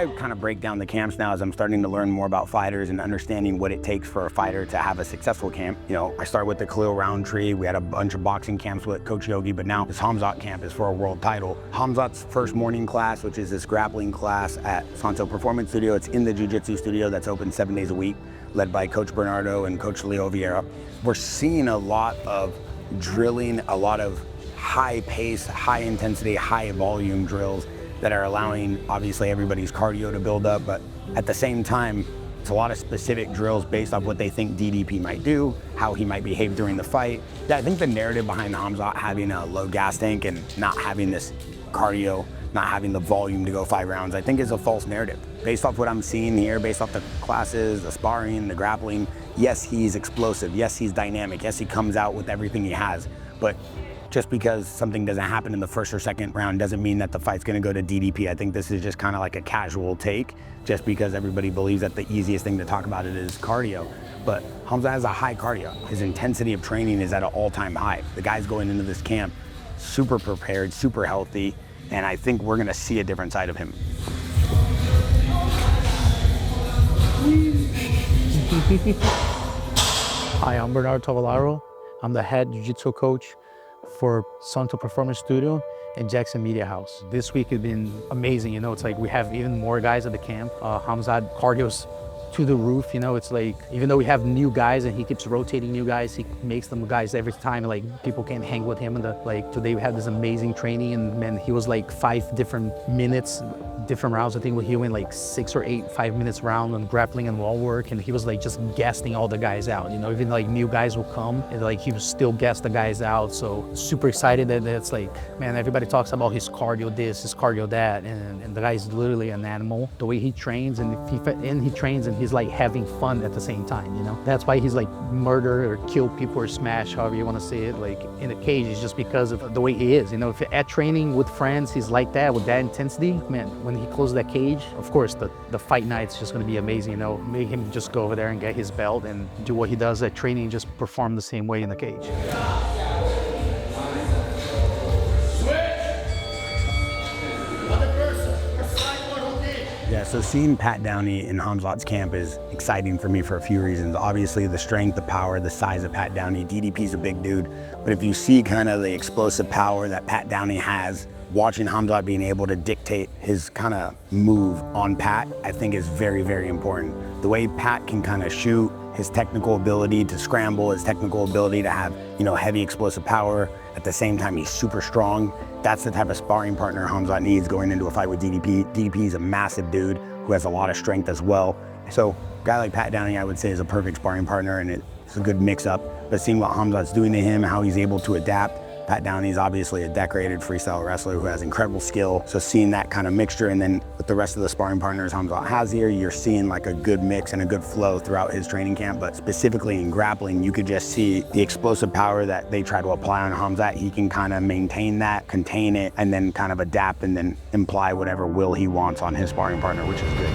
way I kind of break down the camps now is I'm starting to learn more about fighters and understanding what it takes for a fighter to have a successful camp. You know, I started with the Khalil Roundtree. We had a bunch of boxing camps with Coach Yogi, but now this Khamzat camp is for a world title. Khamzat's first morning class, which is this grappling class at Santo Performance Studio. It's in the Jiu-Jitsu studio that's open 7 days a week, led by Coach Bernardo and Coach Leo Vieira. We're seeing a lot of drilling, a lot of high pace, high intensity, high volume drills that are allowing obviously everybody's cardio to build up, but at the same time, it's a lot of specific drills based off what they think DDP might do, how he might behave during the fight. Yeah, I think the narrative behind Khamzat having a low gas tank and not having this cardio, not having the volume to go 5 rounds, I think is a false narrative. Based off what I'm seeing here, based off the classes, the sparring, the grappling, yes, he's explosive, yes, he's dynamic, yes, he comes out with everything he has, but just because something doesn't happen in the first or second round doesn't mean that the fight's gonna go to DDP. I think this is just kind of like a casual take, just because everybody believes that the easiest thing to talk about it is cardio. But Khamzat has a high cardio. His intensity of training is at an all-time high. The guy's going into this camp super prepared, super healthy, and I think we're gonna see a different side of him. Hi, I'm Bernardo Tovalaro. I'm the head jiu-jitsu coach for Santo Performance Studio and Jaxxon Media House. This week has been amazing, you know, it's like we have even more guys at the camp. Khamzat cardio's to the roof, you know, it's like, even though we have new guys and he keeps rotating new guys, he makes them guys every time, like people can't hang with him. And like today we had this amazing training and man, he was like 5 different minutes, different rounds. I think he went like 6 or 8 5-minute round on grappling and wall work, and he was like just gassing all the guys out, you know, even like new guys will come and like he was still gas the guys out. So super excited that it's like, man, everybody talks about his cardio this, his cardio that, and the guy's literally an animal. The way he trains and he trains and he's like having fun at the same time, you know. That's why he's like murder or kill people or smash, however you want to say it, like in a cage. It's just because of the way he is, you know. If at training with friends he's like that with that intensity, man, when he closes that cage, of course the fight night's just going to be amazing, you know. Make him just go over there and get his belt and do what he does at training and just perform the same way in the cage. Yeah, so seeing Pat Downey in Khamzat's camp is exciting for me for a few reasons. Obviously the strength, the power, the size of Pat Downey. DDP's a big dude, but if you see kind of the explosive power that Pat Downey has, watching Khamzat being able to dictate his kind of move on Pat, I think is very, very important. The way Pat can kind of shoot, his technical ability to scramble, his technical ability to have, you know, heavy explosive power. At the same time, he's super strong. That's the type of sparring partner Khamzat needs going into a fight with DDP. DDP is a massive dude who has a lot of strength as well. So a guy like Pat Downey, I would say, is a perfect sparring partner, and it's a good mix-up. But seeing what Khamzat's doing to him, how he's able to adapt. Pat Downey's obviously a decorated freestyle wrestler who has incredible skill. So seeing that kind of mixture, and then with the rest of the sparring partners Khamzat has here, you're seeing like a good mix and a good flow throughout his training camp. But specifically in grappling, you could just see the explosive power that they try to apply on Khamzat. He can kind of maintain that, contain it, and then kind of adapt and then imply whatever will he wants on his sparring partner, which is good.